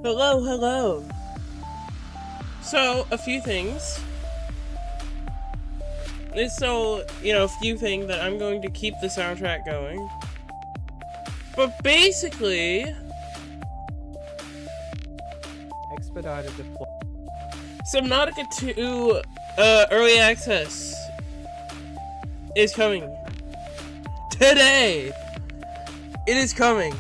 Hello, hello. So, a few things. A few things that I'm going to keep the soundtrack going. But basically, expedited deploy. Subanutica 2 early access is coming. Today! It is coming.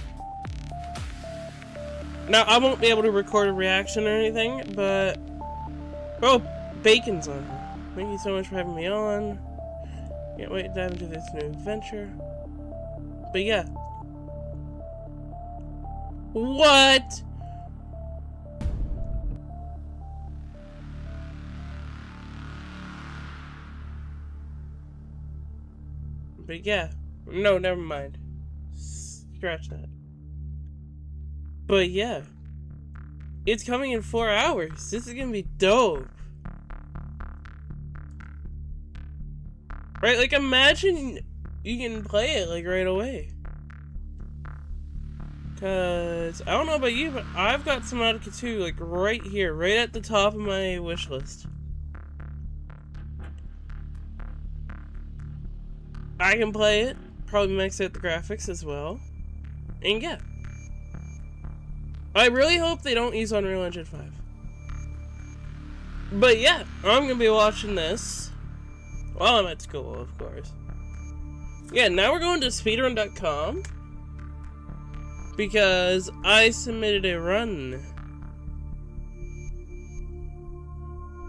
Now, I won't be able to record a reaction or anything, but... Oh, Bacon's on here. Thank you so much for having me on. Can't wait to dive into this new adventure. But yeah. What? But yeah. No, never mind. Scratch that. But yeah. It's coming in 4 hours. This is gonna be dope. Right? Like, imagine you can play it, like, right away. Because, I don't know about you, but I've got Subanutica 2, like, right here. Right at the top of my wish list. I can play it. Probably max out the graphics as well. And yeah. I really hope they don't use Unreal Engine 5. But yeah, I'm gonna be watching this while I'm at school, of course. Yeah, now we're going to speedrun.com because I submitted a run.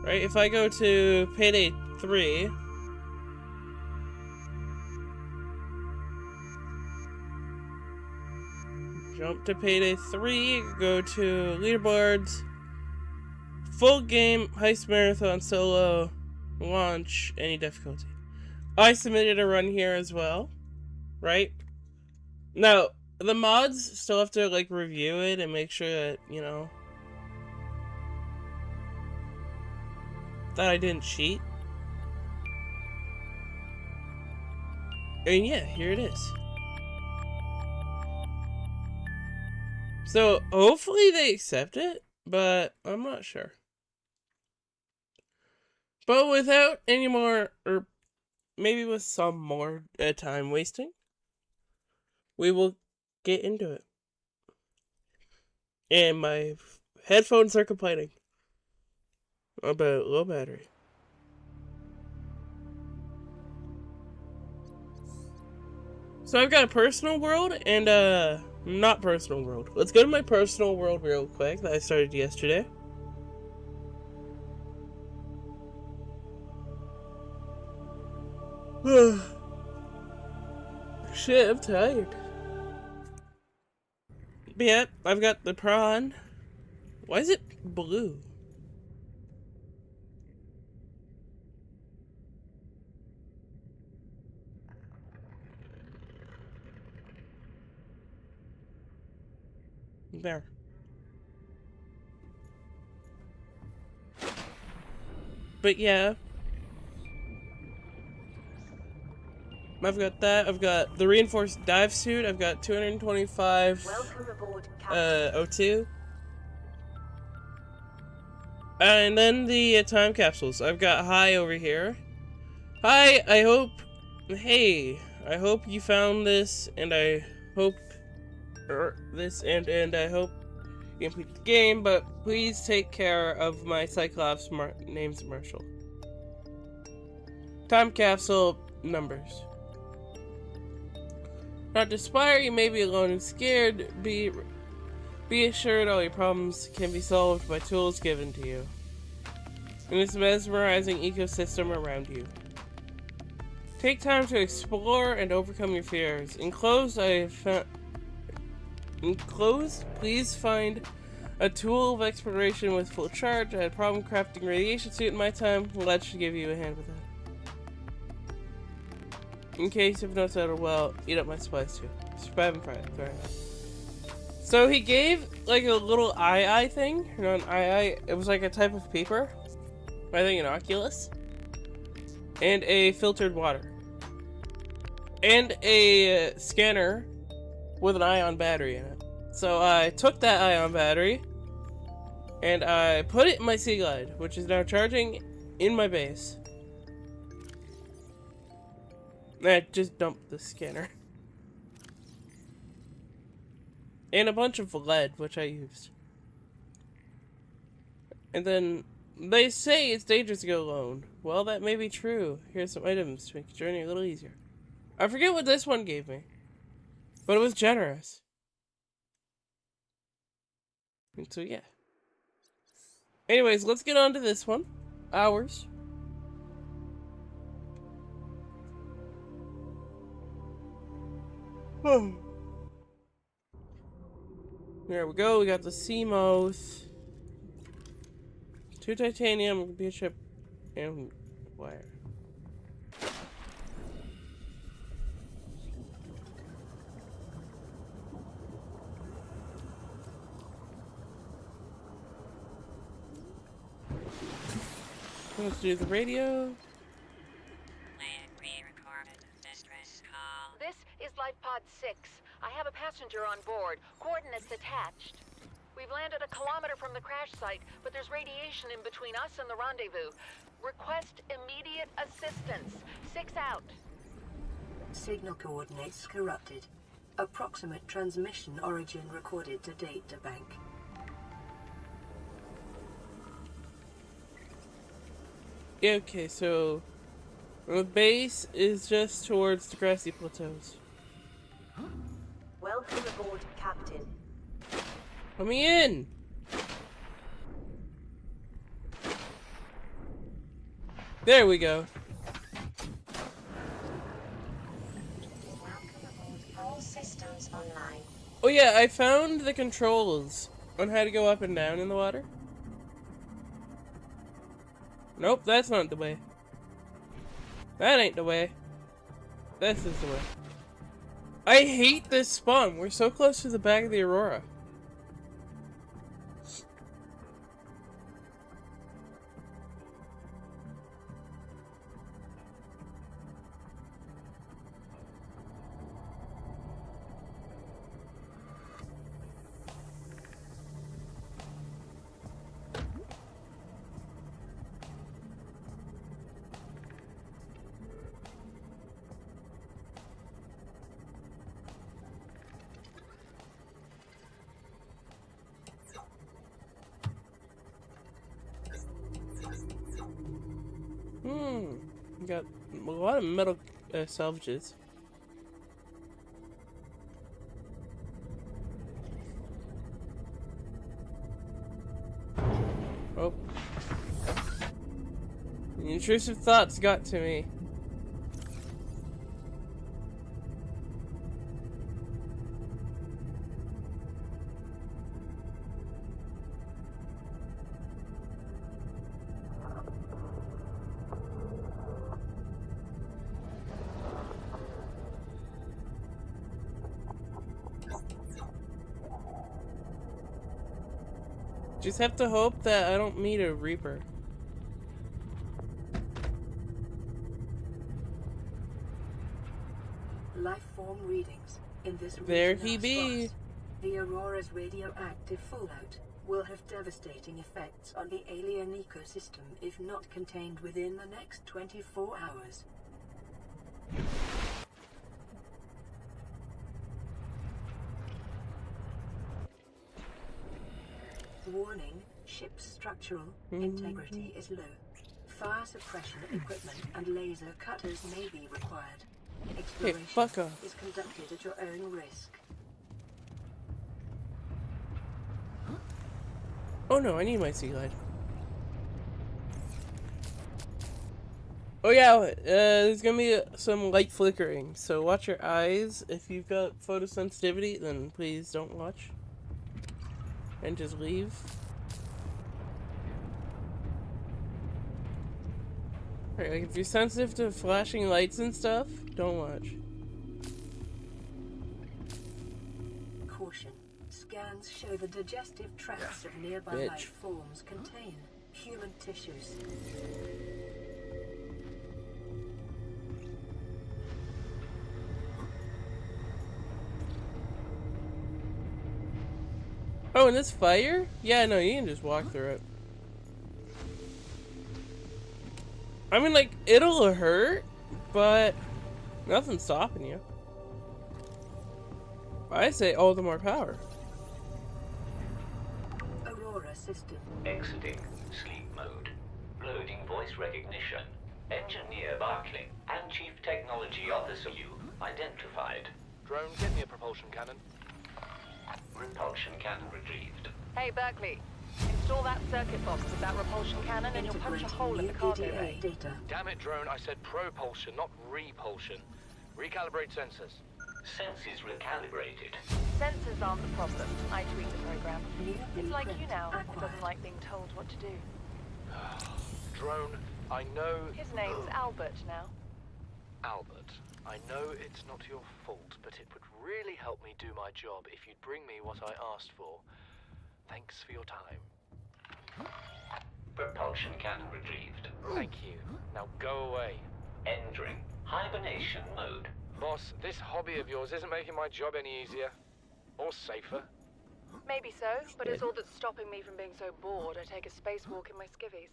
Right, if I go to Payday 3, jump to Payday 3, go to leaderboards, full game, heist marathon, solo, launch, any difficulty. I submitted a run here as well, right? Now, the mods still have to, like, review it and make sure that, you know, that I didn't cheat. And yeah, here it is. So, hopefully they accept it, but I'm not sure. But without any more, or maybe with some more time wasting, we will get into it. And my headphones are complaining about low battery. So I've got a personal world and not personal world. Let's go to my personal world real quick that I started yesterday. Shit, I'm tired. But yeah, I've got the prawn. Why is it blue? There. But yeah. I've got that. I've got the reinforced dive suit. I've got 225 O2. And then the time capsules. I've got Hi over here. Hi, I hope you found this, and I hope and I hope you complete the game, but please take care of my Cyclops name's Marshall. Time capsule numbers. Not to inspire, you may be alone and scared. Be assured all your problems can be solved by tools given to you in this mesmerizing ecosystem around you. Take time to explore and overcome your fears. Enclosed, please find A tool of exploration with full charge. I had a problem crafting radiation suit in my time. Let's should give you a hand with that. In case you've noticed that, well, eat up my supplies too. Survive and fry. Sorry. So he gave like a little eye thing. You know, an eye. It was like a type of paper. I think an Oculus. And a filtered water. And a scanner with an ion battery in it. So I took that ion battery and I put it in my Sea Glide, which is now charging in my base. And I just dumped the scanner. And a bunch of lead, which I used. And then they say it's dangerous to go alone. Well, that may be true. Here's some items to make the journey a little easier. I forget what this one gave me, but it was generous. And so, yeah. Anyways, let's get on to this one. Ours. There we go. We got the sea moth. 2 titanium, computer chip, and wire. Let's do the radio. This is Life Pod 6. I have a passenger on board. Coordinates attached. We've landed a kilometer from the crash site, but there's radiation in between us and the rendezvous. Request immediate assistance. 6 out. Signal coordinates corrupted. Approximate transmission origin recorded to data bank. Okay, so the base is just towards the grassy plateaus. Welcome aboard, Captain. Let me in! There we go. All systems online. Oh yeah, I found the controls on how to go up and down in the water. Nope, that's not the way. That ain't the way. This is the way. I hate this spawn. We're so close to the back of the Aurora. Got a lot of metal salvages. Oh. The intrusive thoughts got to me. Just have to hope that I don't meet a Reaper. Life form readings in this There region he are be. sparse. The Aurora's radioactive fallout will have devastating effects on the alien ecosystem if not contained within the next 24 hours. Warning, ship's structural integrity is low. Fire suppression equipment and laser cutters may be required. Hey, Exploration fuck off. is conducted at your own risk. Oh no, I need my Sea Glide. Oh yeah, there's gonna be some light flickering, so watch your eyes. If you've got photosensitivity, then please don't watch. and just leave. Right, like if you're sensitive to flashing lights and stuff, don't watch. Caution. Scans show the digestive tracts of nearby Bitch. life forms contain human tissues. Oh, and this fire? Yeah, no, you can just walk through it. I mean, like, it'll hurt, but nothing's stopping you. I say all the more power. Aurora system. Exiting sleep mode. Loading voice recognition. Engineer Barclay and Chief Technology Officer you identified. Drone, get me a propulsion cannon. Repulsion cannon retrieved. Hey, Berkeley. Install that circuit box with that repulsion cannon and you'll punch a hole in the cargo bay. Data. Damn it, Drone, I said propulsion, not repulsion. Recalibrate sensors. Senses recalibrated. Sensors aren't the problem. I tweaked the program. New It's like you blueprint now. It acquired. doesn't like being told what to do. Drone, I know... His name's Albert now. Albert, I know it's not your fault, but it would really help me do my job if you'd bring me what I asked for. Thanks for your time. Propulsion cannon retrieved. Thank you. Now go away. Entering hibernation mode. Boss, this hobby of yours isn't making my job any easier. Or safer. Maybe so, but it's all that's stopping me from being so bored I take a spacewalk in my skivvies.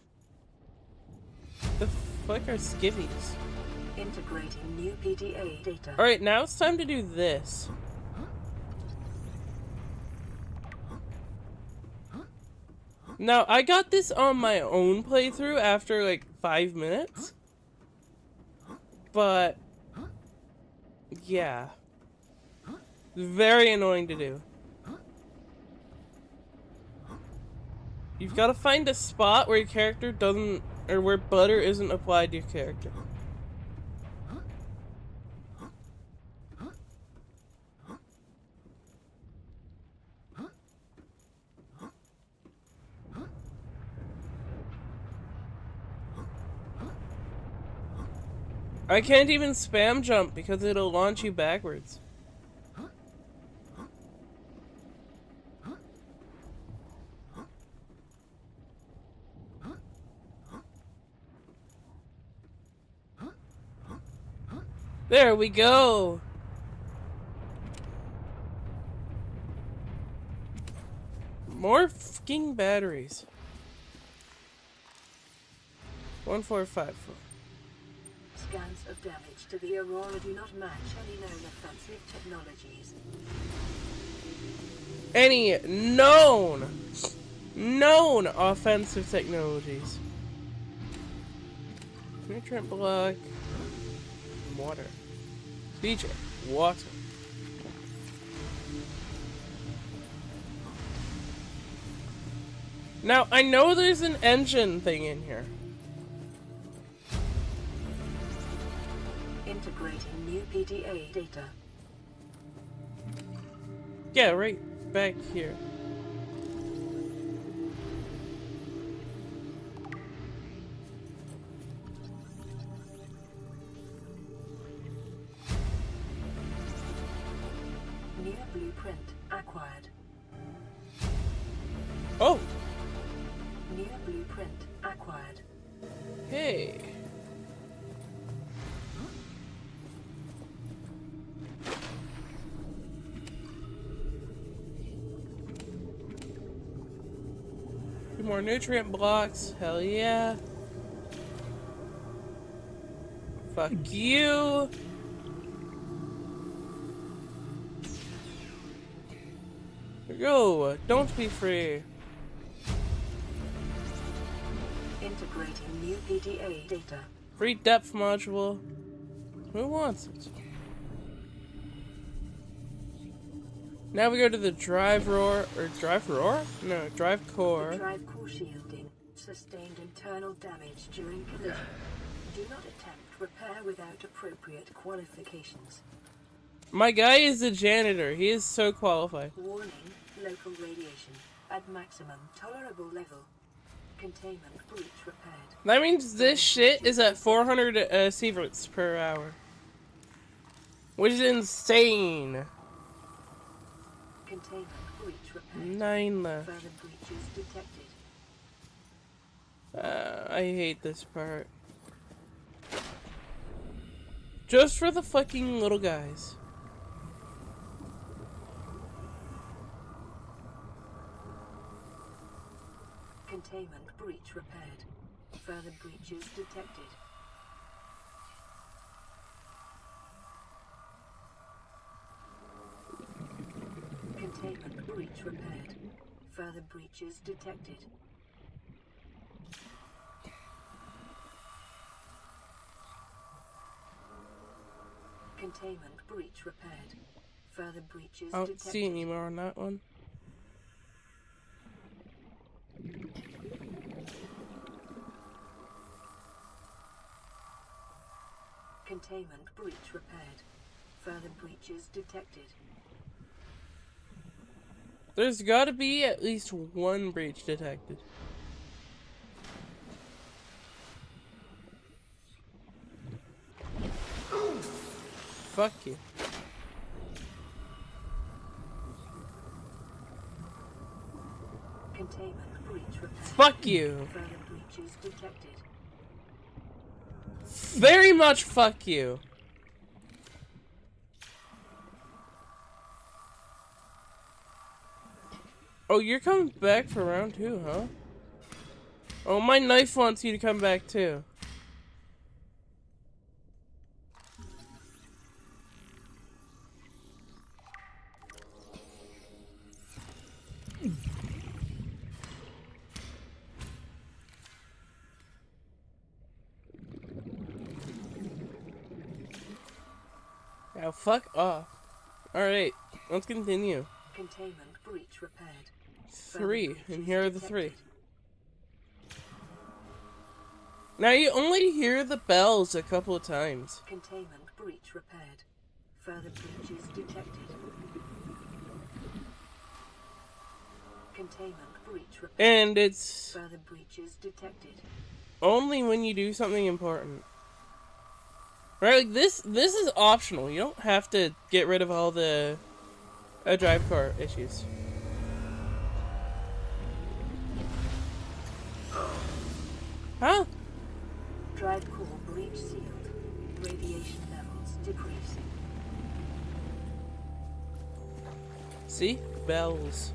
The fuck are skivvies? Integrating new PDA data. Alright, now it's time to do this. Now, I got this on my own playthrough after like 5 minutes. But, yeah. Very annoying to do. You've got to find a spot where your character doesn't, or where butter isn't applied to your character. I can't even spam jump because it'll launch you backwards. There we go. More fucking batteries. 1454. Scans of damage to the Aurora do not match any known offensive technologies. Any known offensive technologies. Nutrient block. Water. DJ. Water. Now, I know there's an engine thing in here. Integrating new PDA data. Yeah, right back here. New blueprint acquired. Oh, New blueprint acquired. hey. Two more nutrient blocks. Hell yeah. Fuck you. Go. Don't be free. Integrating new PDA data. Free depth module. Who wants it? Now we go to the drive roar, or drive roar? No, drive core. Drive core shielding. Sustained internal damage during collision. Do not attempt repair without appropriate qualifications. My guy is a janitor. He is so qualified. Warning, local radiation. at maximum tolerable level. Containment breach repaired. That means this shit is at 400 sieverts per hour. Which is insane. Containment breach repaired. 9 left. Further breaches detected. I hate this part. Just for the fucking little guys. Containment breach repaired. Further breaches detected. Containment breach repaired. Further breaches detected. Containment breach repaired. Further breaches I don't detected. see any more on that one. Containment breach repaired. Further breaches detected. There's gotta be at least one breach detected. Fuck you. Containment breach repaired. Fuck you. Further breaches detected. Very much fuck you. Oh, you're coming back for round 2, huh? Oh, my knife wants you to come back too. Now fuck off. Alright, let's continue. Containment breach repaired. 3, and here are the 3. Now you only hear the bells a couple of times. Containment breach repaired. Further breaches detected. Containment breach repaired. And it's Further breaches detected. only when you do something important. Right, like this is optional. You don't have to get rid of all the drive car issues. Huh? Drive core breach sealed. Radiation levels decreasing. See? Bells.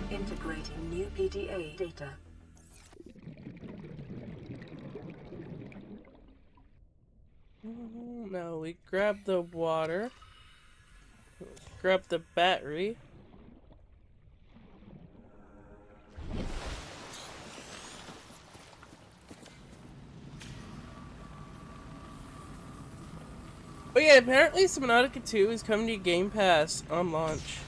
Integrating new PDA data. Now we grab the water. Grab the battery. Oh yeah, apparently Subanutica 2 is coming to Game Pass on launch.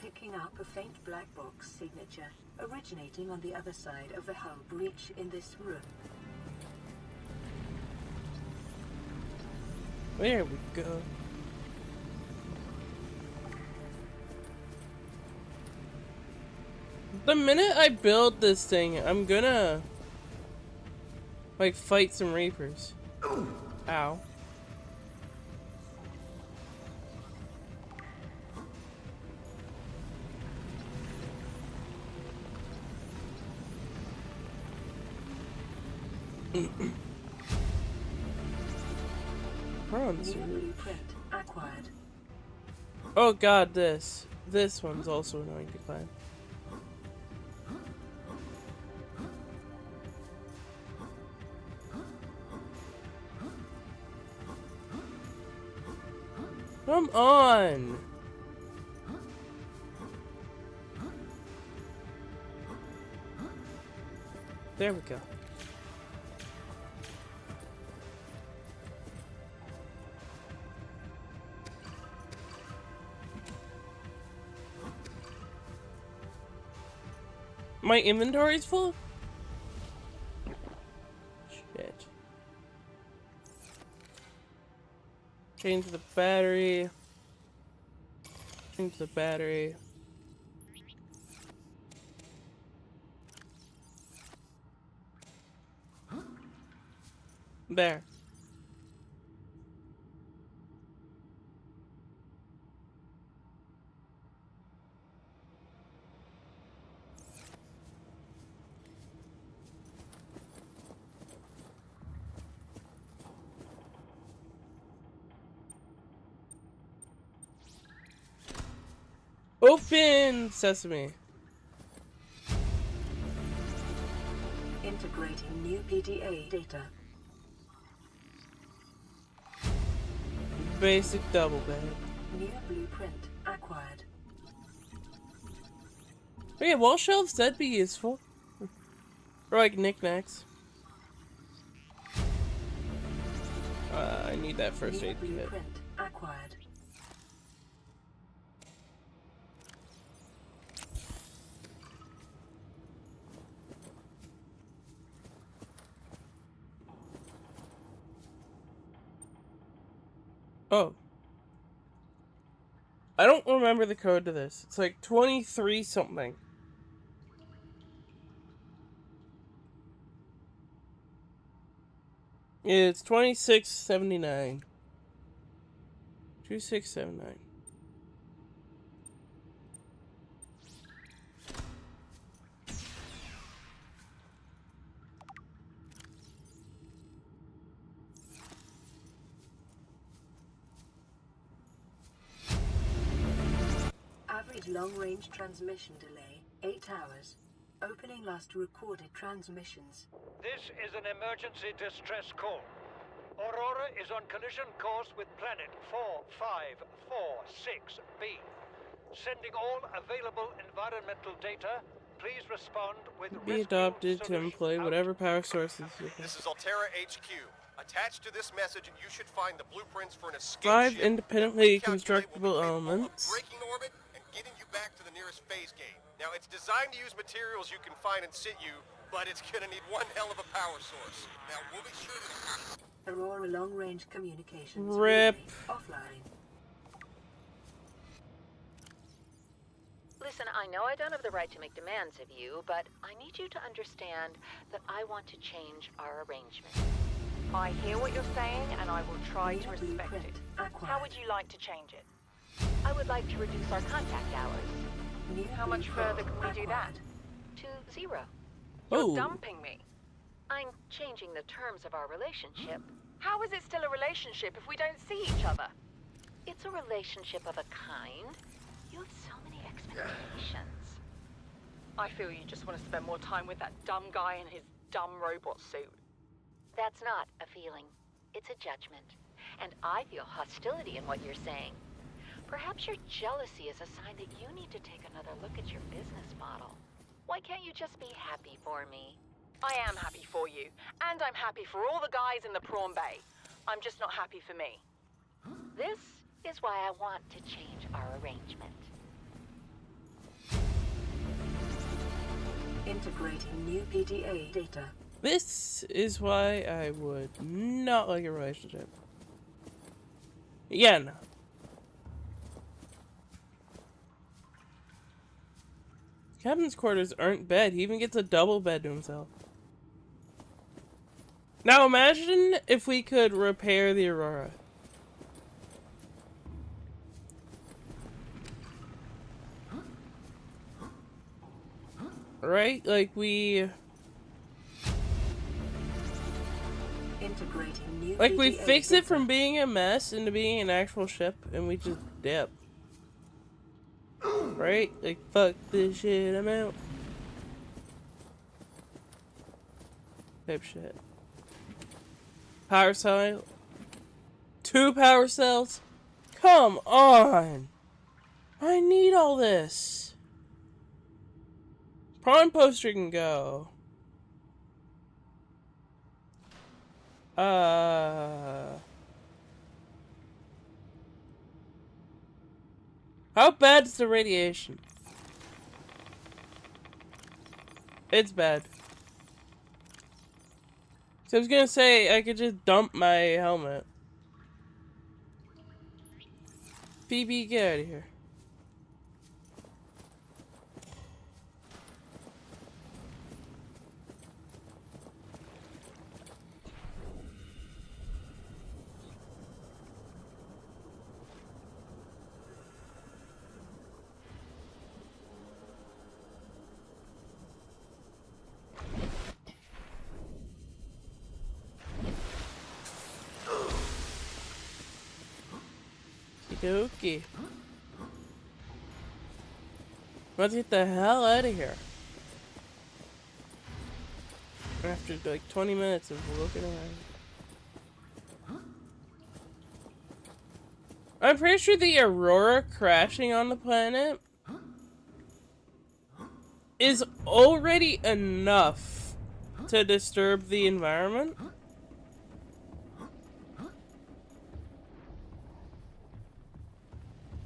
Picking up a faint black box signature originating on the other side of the hull breach in this room. There we go. The minute I build this thing, I'm gonna like fight some Reapers. Ow. Prawns. New blueprint acquired. Oh god, this one's also annoying to climb. Come on! There we go. My inventory's full? Shit. Change the battery. Change the battery. There. Open sesame. Integrating new PDA data. Basic double bed. New blueprint acquired. Oh yeah, wall shelves, that'd be useful. Or like knickknacks. I need that first New aid kit. blueprint acquired. Oh. I don't remember the code to this. It's like 23 something. It's 2679. 2679. Average long-range transmission delay, 8 hours. Opening last recorded transmissions. This is an emergency distress call. Aurora is on collision course with planet 4546b. Sending all available environmental data. Please respond with Be rescue adopted to solution employ out. whatever power sources you have. This is Altera HQ. Attached to this message, you should find the blueprints for an escape 5 ship independently that we calculate will be constructible capable of elements. breaking orbit and getting you back to the nearest phase gate. Now, it's designed to use materials you can find in situ, but it's gonna need one hell of a power source. Now, we'll be sure to... Aurora long-range communications. Rip. relay offline. Listen, I know I don't have the right to make demands of you, but I need you to understand that I want to change our arrangement. I hear what you're saying, and I will try to New respect blueprint it. acquired. How would you like to change it? I would like to reduce our contact hours New How much blueprint further can we do that? acquired. to 0. You're Oh. dumping me. I'm changing the terms of our relationship. How is it still a relationship if we don't see each other? It's a relationship of a kind. You have so many expectations. I feel you just want to spend more time with that dumb guy in his dumb robot suit. That's not a feeling. It's a judgment. And I feel hostility in what you're saying. Perhaps your jealousy is a sign that you need to take another look at your business model. Why can't you just be happy for me? I am happy for you, and I'm happy for all the guys in the prawn bay. I'm just not happy for me. This is why I want to change our arrangement. Integrating new PDA data. This is why I would not like a relationship. Yeah, no. Captain's quarters aren't bed. He even gets a double bed to himself. Now imagine if we could repair the Aurora. Right? Like we Integrating new we PDA fix data. it from being a mess into being an actual ship and we just dip. Right? Like fuck this shit, I'm out. Type shit. Power cell. 2 power cells? Come on! I need all this. Prawn poster can go. How bad is the radiation? It's bad. So I was gonna say I could just dump my helmet. Phoebe, get out of here. Okey-dokey. Let's get the hell out of here. After like 20 minutes of looking around. I'm pretty sure the Aurora crashing on the planet is already enough to disturb the environment.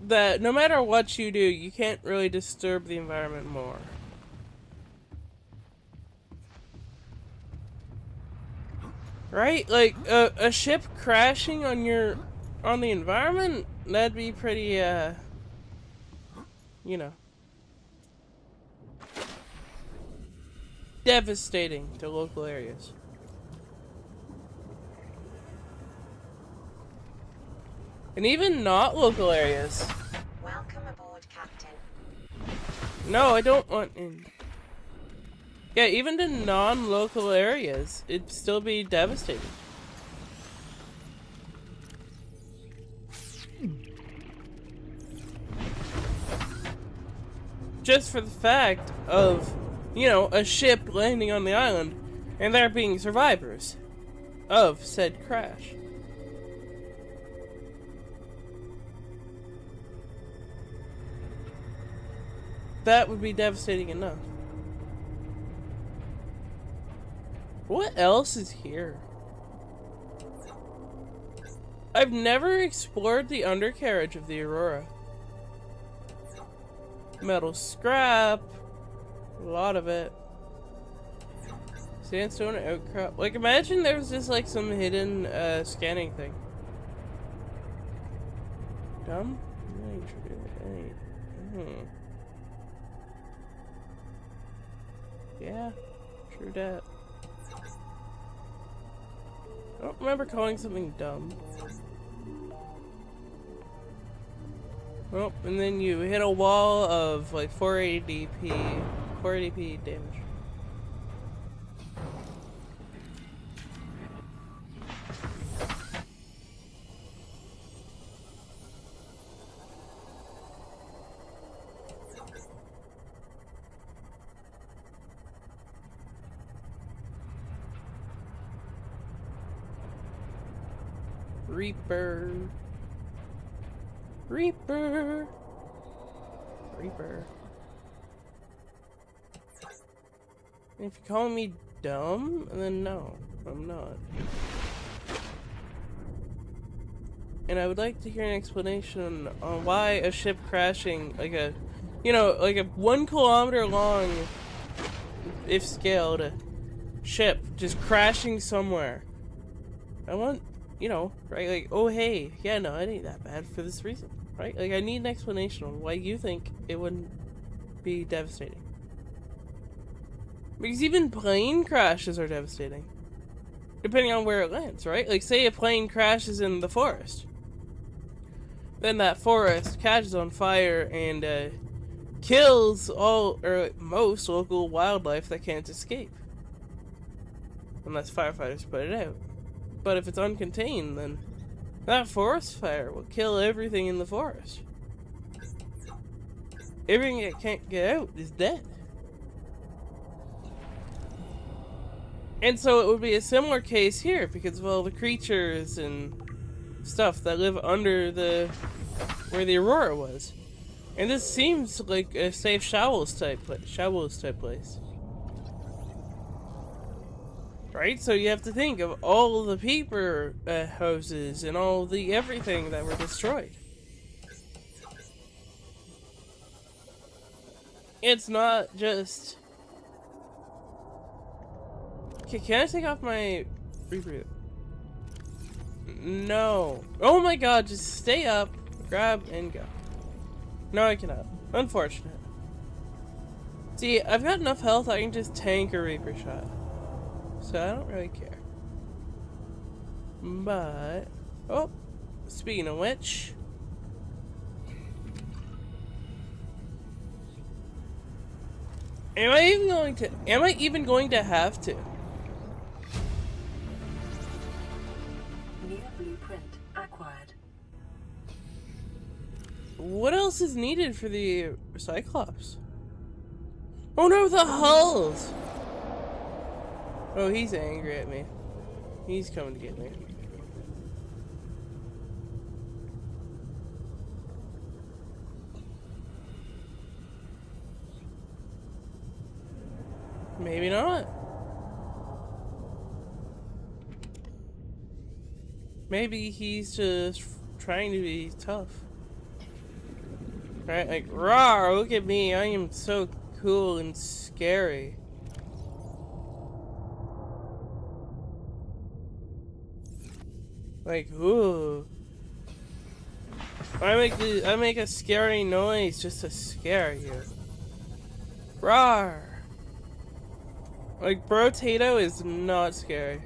That no matter what you do, you can't really disturb the environment more. Right? Like a ship crashing on the environment, that'd be pretty you know, devastating to local areas. And even not local areas. Welcome aboard, Captain. No, I don't want in. Yeah, even to non-local areas, it'd still be devastating. Just for the fact of, you know, a ship landing on the island and there being survivors of said crash. That would be devastating enough. What else is here? I've never explored the undercarriage of the Aurora. Metal scrap. A lot of it. Sandstone outcrop. Like, imagine there was just like some hidden scanning thing. Dumb? Yeah, true that. I don't remember calling something dumb. Oh, and then you hit a wall of like 480p damage. Reaper. Reaper. Reaper. If you're calling me dumb, then no, I'm not. And I would like to hear an explanation on why a ship crashing, like a, you know, like a 1 kilometer long, if scaled, ship just crashing somewhere. I want, you know, right, like, oh hey, yeah, no, it ain't that bad for this reason, right? Like, I need an explanation on why you think it wouldn't be devastating. Because even plane crashes are devastating. Depending on where it lands, right? Like, say a plane crashes in the forest. Then that forest catches on fire and kills all, or most, local wildlife that can't escape. Unless firefighters put it out. But if it's uncontained, then that forest fire will kill everything in the forest. Everything that can't get out is dead. And so it would be a similar case here, because, well, the creatures and stuff that live under the where the Aurora was. And this seems like a safe Shovels type place. Right? So you have to think of all the paper hoses and all the everything that were destroyed. It's not just... Okay, can I take off my rebreather? No. Oh my god, just stay up, grab, and go. No, I cannot. Unfortunate. See, I've got enough health, I can just tank a Reaper shot. So I don't really care. But... Oh, speaking of which... Am I even going to have to? New blueprint acquired. What else is needed for the Cyclops? Oh no, the hulls! Oh, he's angry at me. He's coming to get me. Maybe not. Maybe he's just trying to be tough. Right? Like, rawr, look at me, I am so cool and scary. Like, ooh. I make a scary noise just to scare you. Rawr. Like, Bro-tato is not scary.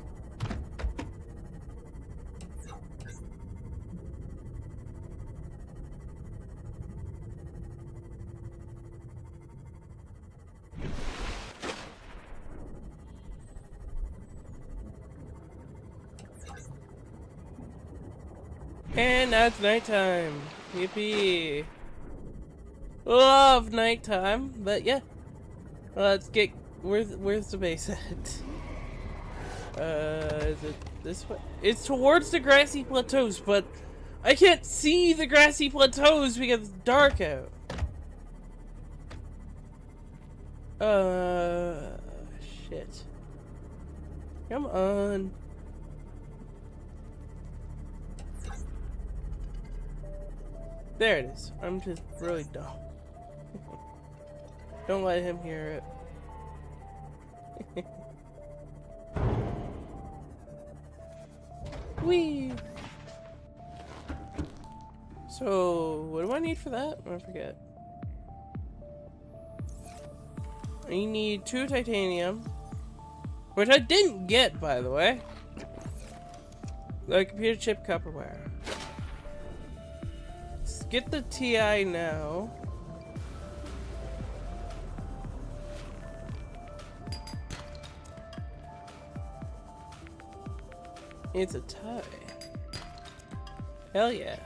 And now it's nighttime. Yippee. Love nighttime, but yeah. Let's get... Where's the base at? Is it this way? It's towards the grassy plateaus, but I can't see the grassy plateaus because it's dark out. Shit. Come on. There it is. I'm just really dumb. Don't let him hear it. Whee! So, what do I need for that? I forget. I need 2 titanium. Which I didn't get, by the way. The computer chip copper wire. Let's get the TI now. It's a tie. Hell yeah.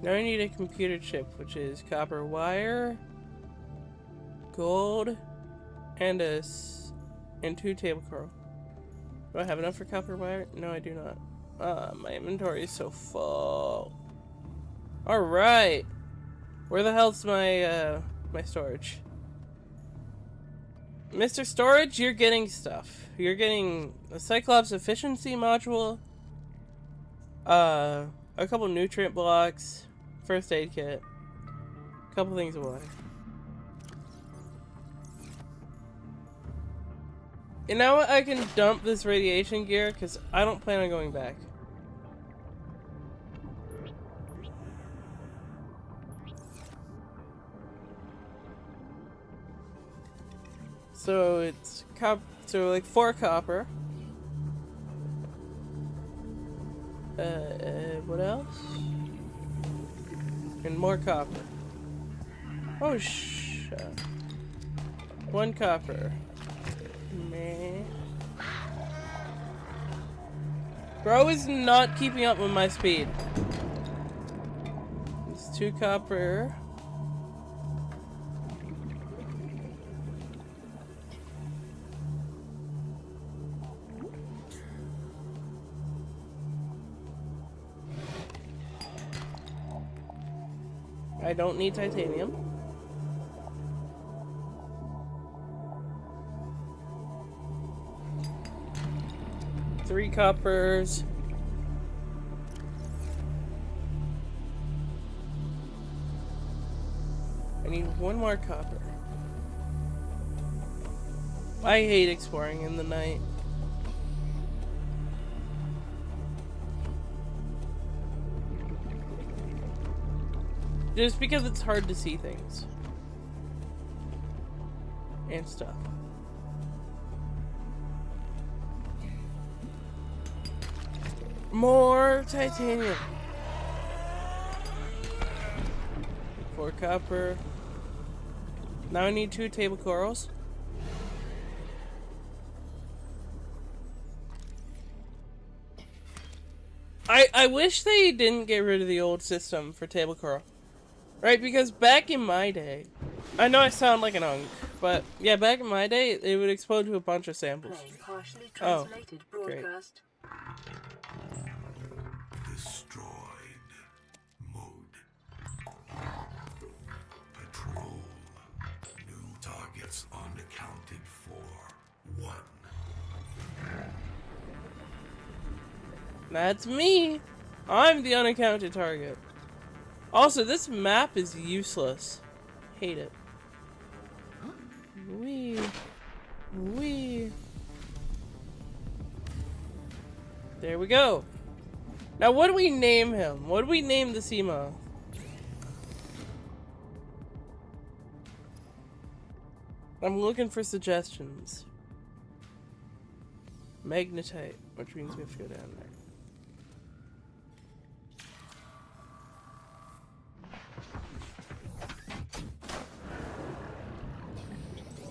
Now I need a computer chip, which is copper wire, gold, and 2 table coral. Do I have enough for copper wire? No, I do not. My inventory is so full. Alright. Where the hell's my my storage? Mr. Storage, you're getting stuff. You're getting a Cyclops efficiency module, a couple nutrient blocks, first aid kit, a couple things of water. And now I can dump this radiation gear because I don't plan on going back. So it's like 4 copper. What else? And more copper. Oh shit. 1 copper. Meh. Bro is not keeping up with my speed. It's 2 copper. I don't need titanium. Three coppers. I need one more copper. I hate exploring in the night. Just because it's hard to see things. And stuff. More titanium. 4 copper. Now I need 2 table corals. I wish they didn't get rid of the old system for table coral. Right, because back in my day, I know I sound like an unk, but yeah, back in my day, it would explode to a bunch of samples. Partially translated broadcast. Destroyed. Mode. Patrol. New targets unaccounted for. 1. That's me! I'm the unaccounted target. Also, this map is useless. Hate it. Wee. Wee. There we go. Now, what do we name him? What do we name the sea moth? I'm looking for suggestions. Magnetite, which means we have to go down there.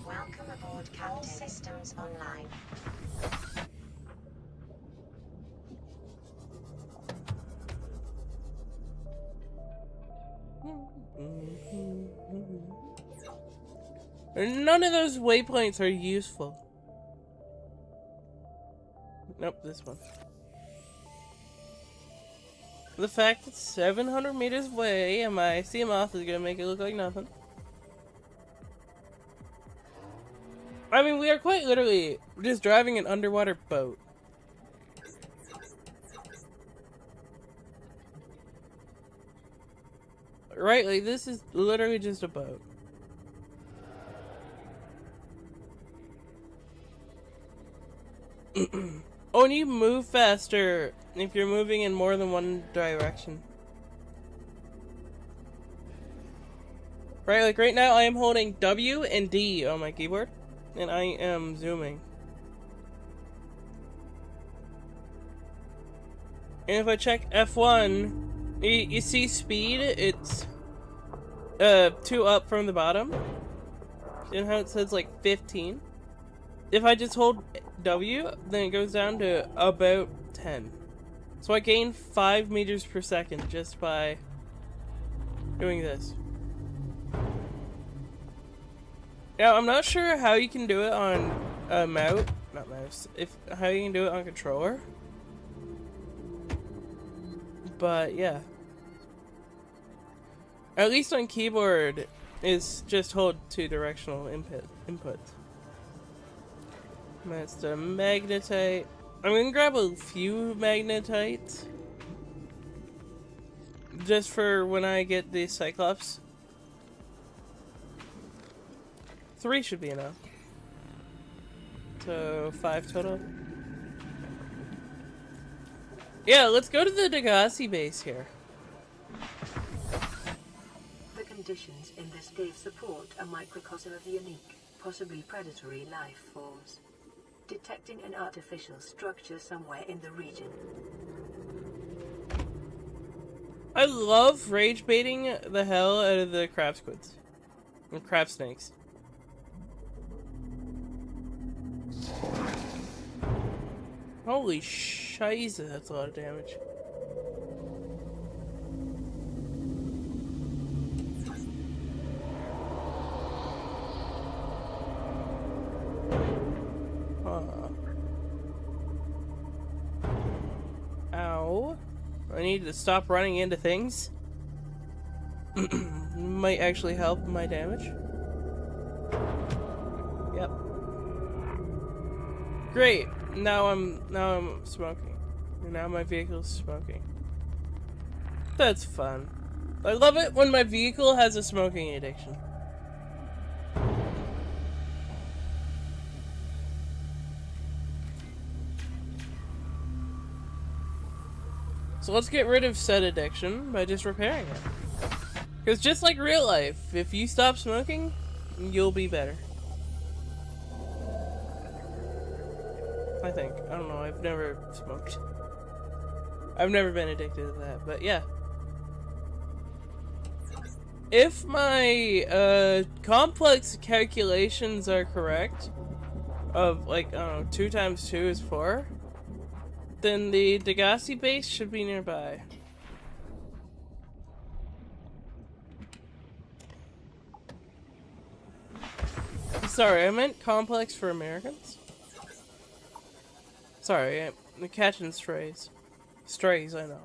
Welcome aboard, Captain. Systems online. None of those waypoints are useful. Nope, this one. The fact it's 700 meters away and my sea moth is gonna make it look like nothing. I mean, we are quite literally just driving an underwater boat. Right, like this is literally just a boat. Oh, and you move faster if you're moving in more than one direction. Right, like right now I am holding W and D on my keyboard, and I am zooming. And if I check F1, you see speed, it's 2 up from the bottom. And how it says like 15. If I just hold W, then it goes down to about 10. So I gain 5 meters per second just by doing this. Now, I'm not sure how you can do it on a mouse, not mouse, how you can do it on controller. But yeah. At least on keyboard, is just hold 2 directional input. That's the magnetite. I'm gonna grab a few magnetites. Just for when I get the Cyclops. 3 should be enough. So 5 total. Yeah, let's go to the Degassi base here. The conditions in this cave support a microcosm of unique, possibly predatory life forms. Detecting an artificial structure somewhere in the region. I love rage baiting the hell out of the crab squids. And crab snakes. Holy shiza, that's a lot of damage. Ow. I need to stop running into things. Might actually help my damage. Yep. Great. Now I'm smoking. And now my vehicle's smoking. That's fun. I love it when my vehicle has a smoking addiction. So let's get rid of said addiction by just repairing it. Because just like real life, if you stop smoking, you'll be better. I think. I don't know, I've never smoked. I've never been addicted to that, but yeah. If my complex calculations are correct, of like, I don't know, 2 times 2 is 4, then the Degassi base should be nearby. Sorry, I meant complex for Americans. Sorry, I'm catching strays. Strays, I know.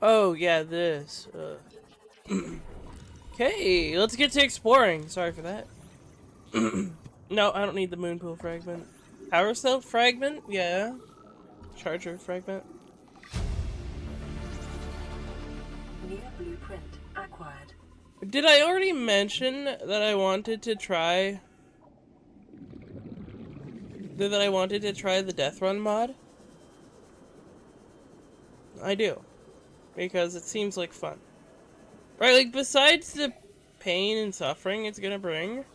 Oh, yeah, this. Okay, let's get to exploring. Sorry for that. No, I don't need the moon pool fragment. Power cell fragment? Yeah. Charger fragment. New blueprint acquired. Did I already mention that I wanted to try... that I wanted to try the Death Run mod? I do. Because it seems like fun. Right, like, besides the pain and suffering it's gonna bring,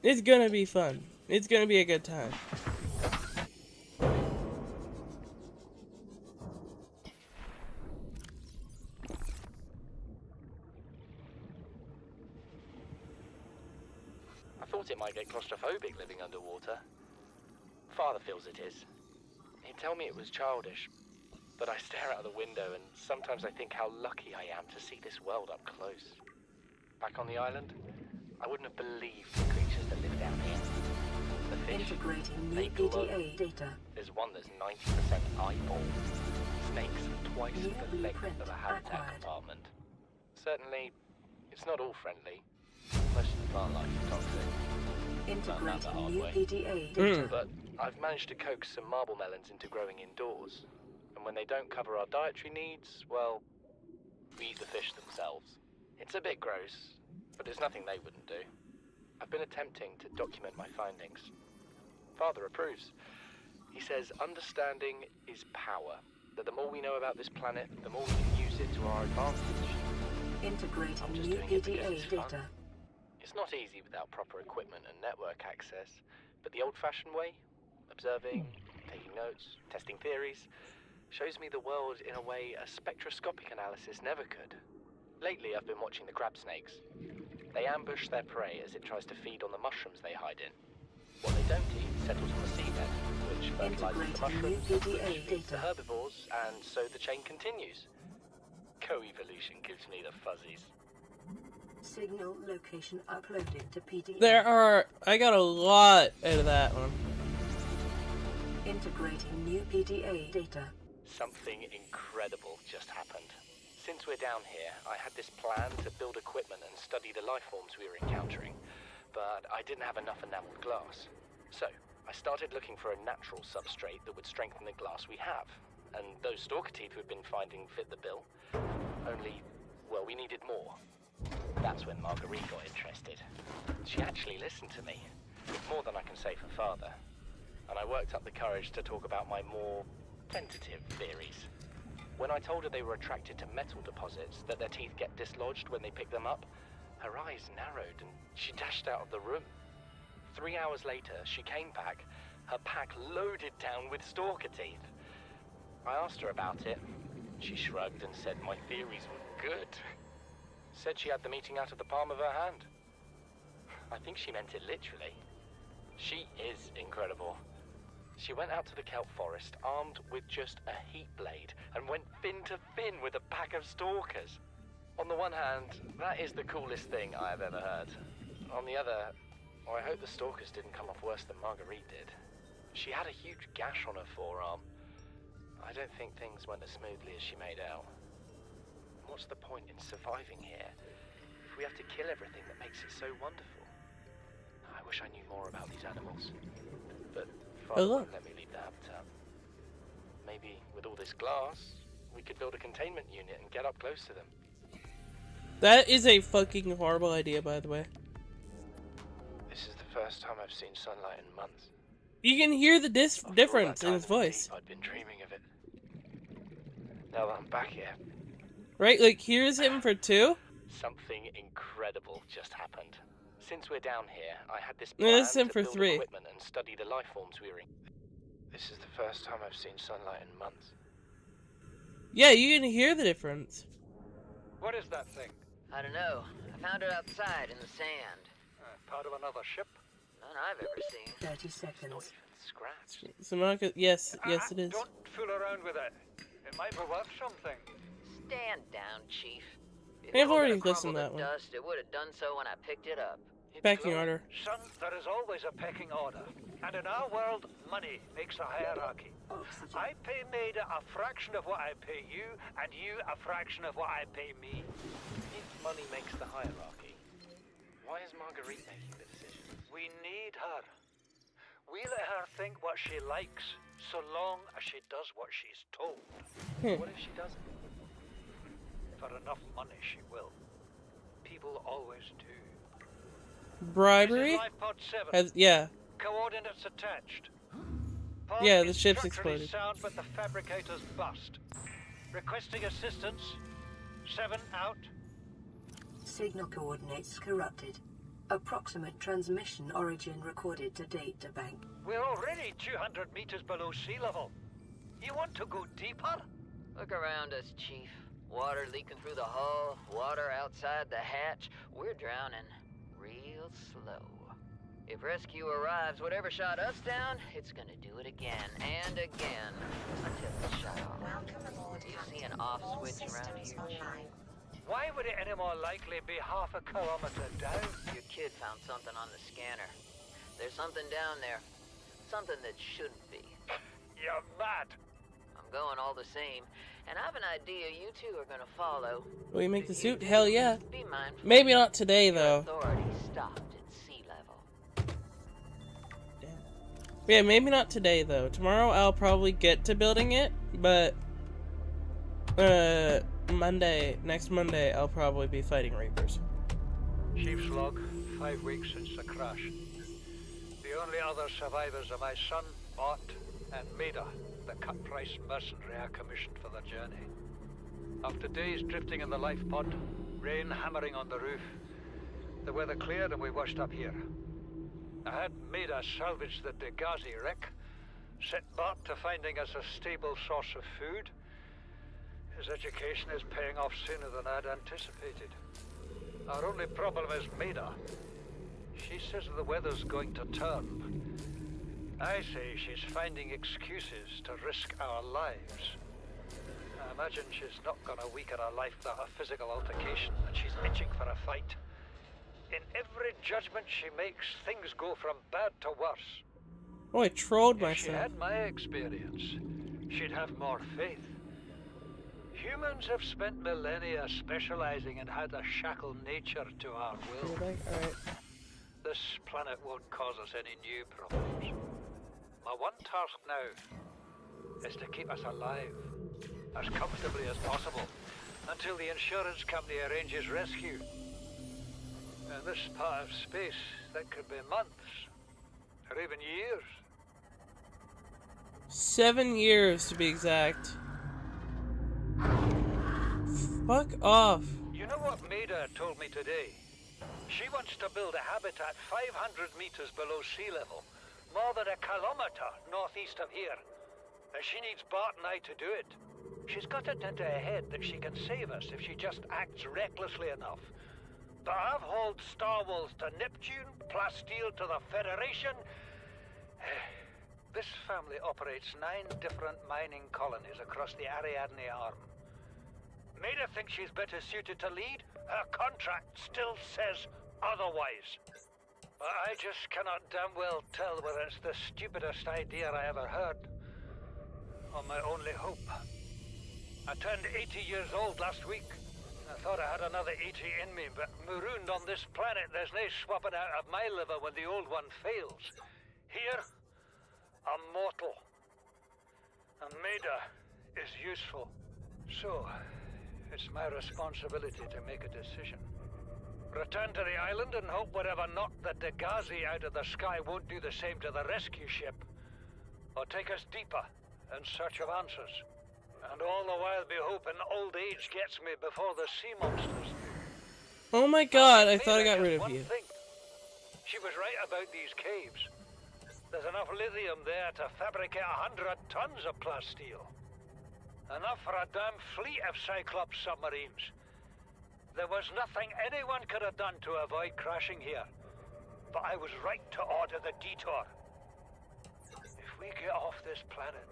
it's gonna be fun. It's gonna be a good time. I thought it might get claustrophobic living underwater. Father feels it is. He'd tell me it was childish, but I stare out of the window and sometimes I think how lucky I am to see this world up close. Back on the island, I wouldn't have believed the creatures that live down here. The fish, Integrating they new glow. PDA data. There's one that's 90% eyeball. Snakes twice New the length blueprint of a habitat acquired. compartment. Certainly, it's not all friendly. Most of the plant life is toxic. Found out the Integrating hard new way. PDA data. But I've managed to coax some marble melons into growing indoors. And when they don't cover our dietary needs, well, we eat the fish themselves. It's a bit gross, but there's nothing they wouldn't do. I've been attempting to document my findings. Father approves. He says understanding is power. That the more we know about this planet, the more we can use it to our advantage. Integrating I'm just new doing it because PDA it's fun. data. It's not easy without proper equipment and network access, but the old-fashioned way, observing, taking notes, testing theories, shows me the world in a way a spectroscopic analysis never could. Lately, I've been watching the crab snakes. They ambush their prey as it tries to feed on the mushrooms they hide in. What they don't eat settles on the seabed, which fertilizes the Integrating new mushrooms, which PDA feeds the data. herbivores, and so the chain continues. Co-evolution gives me the fuzzies. Signal location uploaded to PDA. I got a lot out of that one. Integrating new PDA data. Something incredible just happened. Since we're down here, I had this plan to build equipment and study the life forms we were encountering, but I didn't have enough enameled glass. So, I started looking for a natural substrate that would strengthen the glass we have, and those stalker teeth we've been finding fit the bill. Only, well, we needed more. That's when Marguerite got interested. She actually listened to me, more than I can say for Father. And I worked up the courage to talk about my more tentative theories. When I told her they were attracted to metal deposits, that their teeth get dislodged when they pick them up, her eyes narrowed and she dashed out of the room. 3 hours later, she came back, her pack loaded down with stalker teeth. I asked her about it. She shrugged and said my theories were good. Said she had the meeting out of the palm of her hand. I think she meant it literally. She is incredible. She went out to the kelp forest armed with just a heat blade and went fin to fin with a pack of stalkers. On the one hand, that is the coolest thing I have ever heard. On the other, I hope the stalkers didn't come off worse than Marguerite did. She had a huge gash on her forearm. I don't think things went as smoothly as she made out. what's the point in surviving here if we have to kill everything that makes it so wonderful? I wish I knew more about these animals, but Father won't let me leave the habitat. Maybe with all this glass, we could build a containment unit and get up close to them. That is a fucking horrible idea, by the way. This is the first time I've seen sunlight in months. You can hear the difference in his voice. I'd been dreaming of it. Now that I'm back here, right? Like, here's him for 2. Something incredible just happened. Since we're down here, I had this No, plan this is him to for build 3. equipment and study the life forms we were in. This is the first time I've seen sunlight in months. Yeah, you can hear the difference. What is that thing? I don't know. I found it outside in the sand. Part of another ship? None I've ever seen. 30 seconds. Scratch. Subanutica, yes, it is. Don't fool around with it. It might be worth something. Stand down, Chief. If I've it were already gonna listened to crumble that one. dust, it would have done so when I picked it up. Pecking order. Son, there is always a pecking order. And in our world, money makes a hierarchy. I pay Maida a fraction of what I pay you, and you a fraction of what I pay me. If money makes the hierarchy, why is Marguerite making the decisions? We need her. We let her think what she likes, so long as she does what she's told. What if she doesn't? For enough money, she will. People always do. Bribery? This is Life Pod 7. Yeah. Coordinates attached. Pod Yeah, the is ship's structurally exploded. sound, but the fabricator's bust. Requesting assistance. 7 out. Signal coordinates corrupted. Approximate transmission origin recorded to data bank. We're already 200 meters below sea level. You want to go deeper? Look around us, Chief. Water leaking through the hull, water outside the hatch. We're drowning real slow. If rescue arrives, whatever shot us down, it's gonna do it again and again until it's shut off. Welcome aboard, Do you see Captain. an off All switch around systems here? online. Why would it any more likely be half a kilometer down? Your kid found something on the scanner. There's something down there. Something that shouldn't be. You're mad. I'm going all the same, and I have an idea you two are gonna follow. Will you make the If you suit? do, Hell yeah. Be mindful. Maybe not today, though. Authority stopped at sea level. Yeah, maybe not today, though. Tomorrow I'll probably get to building it, but next Monday, I'll probably be fighting Reapers. Chief's log, 5 weeks since the crash. The only other survivors are my son, Bart, and Maida, the cut-price mercenary I commissioned for the journey. After days drifting in the life pod, rain hammering on the roof, the weather cleared and we washed up here. I had Maida salvage the Degazi wreck, set Bart to finding us a stable source of food. His education is paying off sooner than I'd anticipated. Our only problem is Maida. She says the weather's going to turn. I say she's finding excuses to risk our lives. I imagine she's not gonna weaken her life without a physical altercation, and she's itching for a fight. In every judgment she makes, things go from bad to worse. Oh, I trolled If she myself. had my experience, she'd have more faith. Humans have spent millennia specializing in how to shackle nature to our will. Alright. This planet won't cause us any new problems. My one task now is to keep us alive, as comfortably as possible, until the insurance company arranges rescue. In this part of space, that could be months, or even years. 7 years, to be exact. Fuck off. You know what Maida told me today? She wants to build a habitat 500 meters below sea level, more than a kilometer northeast of here. And she needs Bart and I to do it. She's got it into her head that she can save us if she just acts recklessly enough. But I've hauled Star Wars to Neptune, Plasteel to the Federation. This family operates 9 different mining colonies across the Ariadne Arm. Maida thinks she's better suited to lead. Her contract still says otherwise. But I just cannot damn well tell whether it's the stupidest idea I ever heard, or my only hope. I turned 80 years old last week. I thought I had another 80 in me, but marooned on this planet, there's no swapping out of my liver when the old one fails. Here, I'm mortal. And Maida is useful. So, it's my responsibility to make a decision. Return to the island and hope whatever knocked the Degazi out of the sky won't do the same to the rescue ship. Or take us deeper in search of answers. And all the while be hoping old age gets me before the sea monsters do. Oh my god, I thought I got rid of you. She was right about these caves. There's enough lithium there to fabricate 100 tons of plasteel. Enough for a damn fleet of Cyclops submarines. There was nothing anyone could have done to avoid crashing here. But I was right to order the detour. If we get off this planet,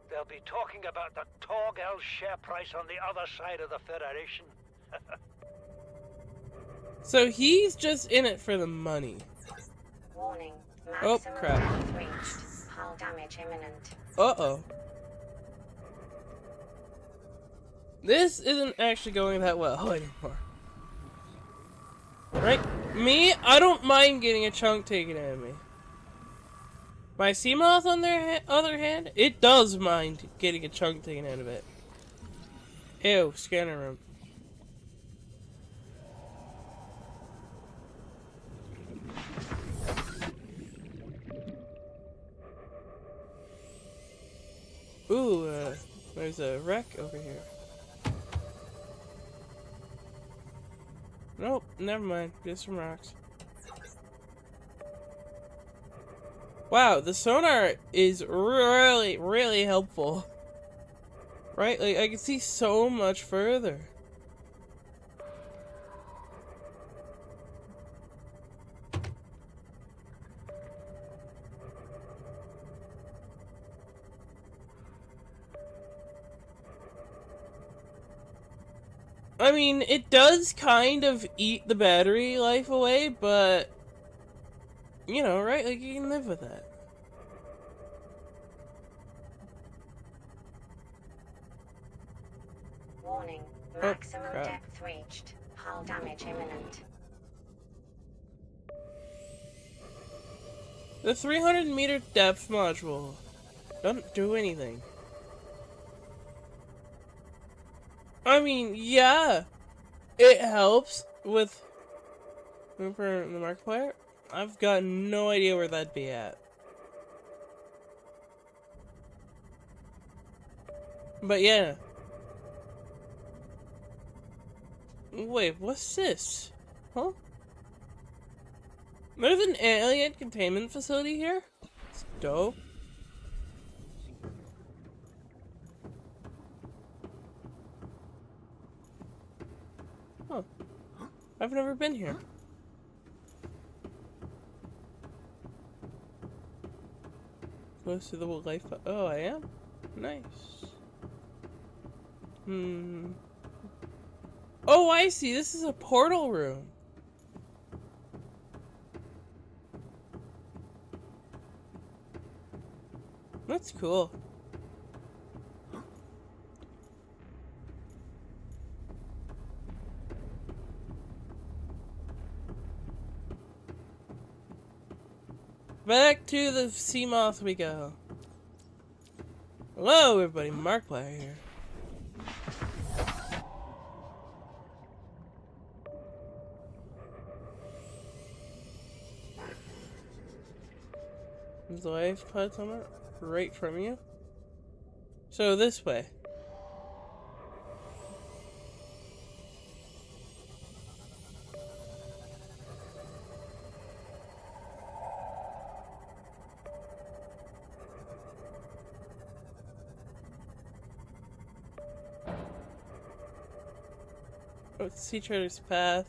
they'll be talking about the Torgal share price on the other side of the Federation. So he's just in it for the money. Warning. Oh, Maximum crap. depth reached. Hull damage imminent. Uh-oh. This isn't actually going that well anymore. Right? Me, I don't mind getting a chunk taken out of me. My Seamoth, on their other hand, it does mind getting a chunk taken out of it. Ew, scanner room. Ooh, there's a wreck over here. Nope, never mind. Just some rocks. Wow, the sonar is really, really helpful. Right? Like, I can see so much further. I mean, it does kind of eat the battery life away, but, you know, right? Like, you can live with that. Warning. Maximum depth reached. Hull damage imminent. The 300-meter depth module doesn't do anything. I mean, yeah, it helps with for the Markiplier. I've got no idea where that'd be at. But yeah. Wait, what's this? Huh? There's an alien containment facility here? It's dope. Huh. I've never been here. Close to the life. Oh, I am? Nice. Oh, I see. This is a portal room. That's cool. Back to the Seamoth we go. Hello everybody, Markiplier here. There's the life pod somewhere right from you. So this way. Oh, Sea Trader's path.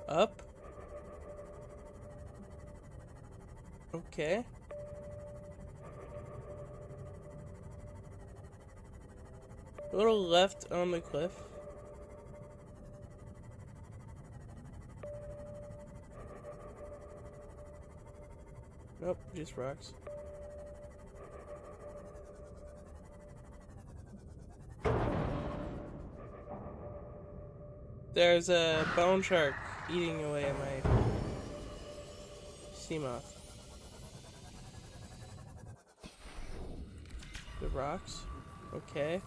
Up. Okay. A little left on the cliff. Nope, just rocks. There's a bone shark eating away at my sea moth. The rocks? Okay.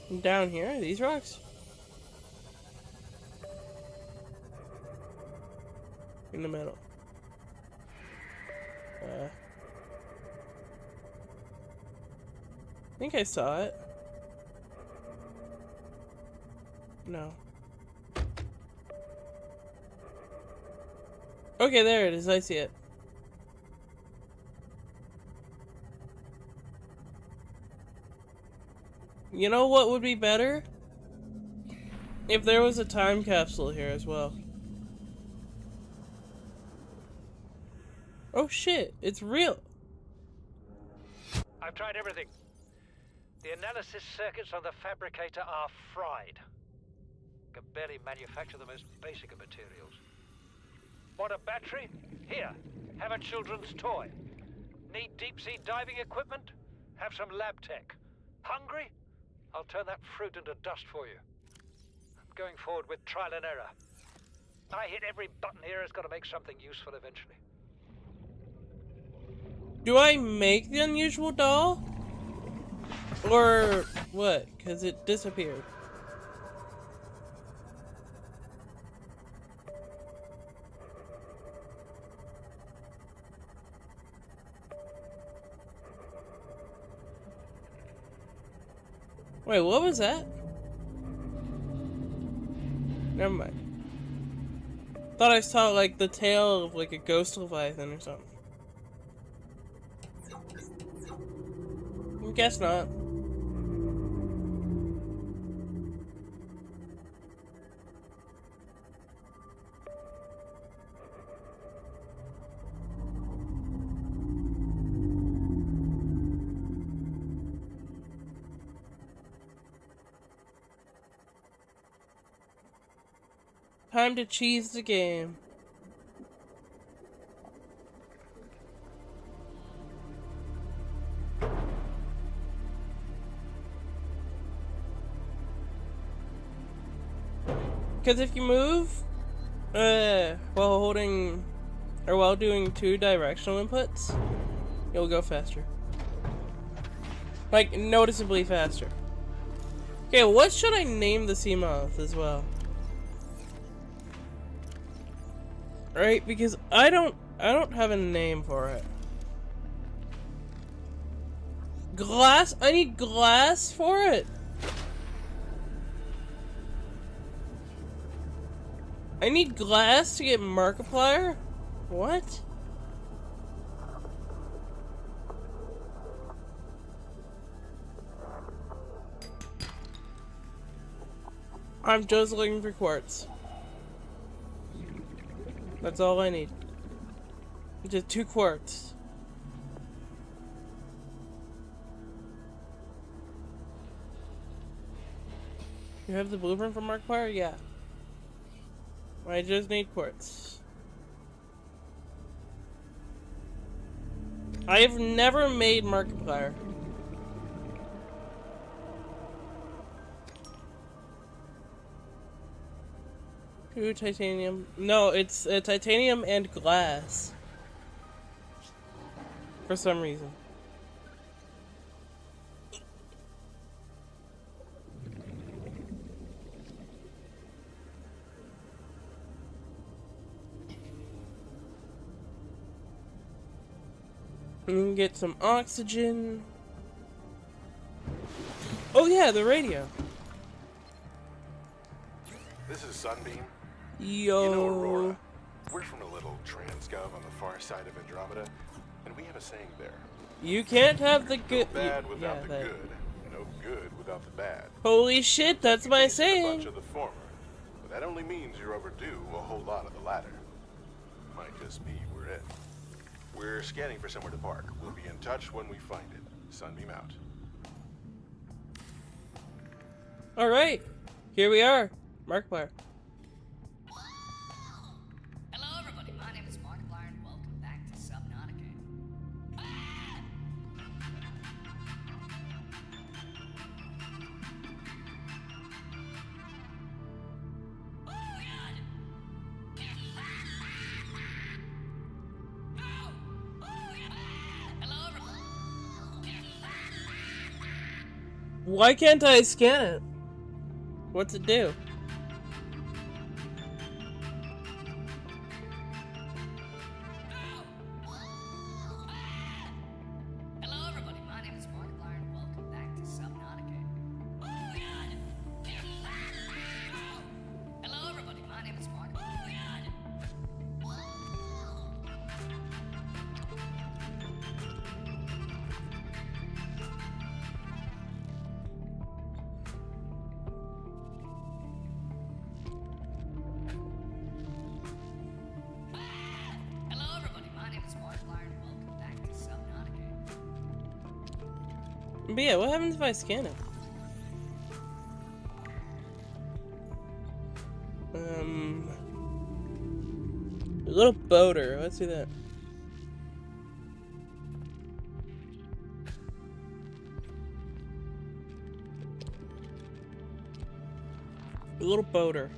And down here, these rocks? In the middle. I think I saw it. No. Okay, there it is. I see it. You know what would be better? If there was a time capsule here as well. Oh shit, it's real. I've tried everything. The analysis circuits on the fabricator are fried. Can barely manufacture the most basic of materials. Want a battery? Here, have a children's toy. Need deep-sea diving equipment? Have some lab tech. Hungry? I'll turn that fruit into dust for you. I'm going forward with trial and error. I hit every button here has got to make something useful eventually. Do I make the unusual doll? Or what? Because it disappeared. Wait, what was that? Never mind. Thought I saw like the tail of like a ghost leviathan or something. Guess not. Time to cheese the game. Because if you move, while holding, or while doing 2 directional inputs, you'll go faster. Like, noticeably faster. Okay, what should I name the sea moth as well? Right, because I don't have a name for it. Glass? I need glass for it. I need glass to get Markiplier? What? I'm just looking for quartz. That's all I need. Just 2 quartz. You have the blueprint for Markiplier? Yeah. I just need quartz. I have never made Markiplier. Two titanium. No, it's titanium and glass. For some reason. We can get some oxygen. Oh yeah, the radio. This is Sunbeam. Yo. You know Aurora. We're from a little transgov on the far side of Andromeda, and we have a saying there. You can't have the good. No bad without the good. No good without the bad. Holy shit, that's my saying. A bunch of the former, but that only means you're overdue a whole lot of the latter. Might just be we're it. We're scanning for somewhere to park. We'll be in touch when we find it. Sunbeam out. Alright. Here we are. Markiplier. Hello everybody, my name is Markiplier and welcome back to Subanutica. Why can't I scan it? What's it do? Hello, everybody. My name is Markiplier, and welcome back to Subanutica. Oh, God! Hello, everybody. My name is Markiplier. Oh, God! Hello, everybody. My name is Markiplier, and welcome back to Subanutica. But yeah, what happens if I scan it? A little boater. Let's do that. A little boater.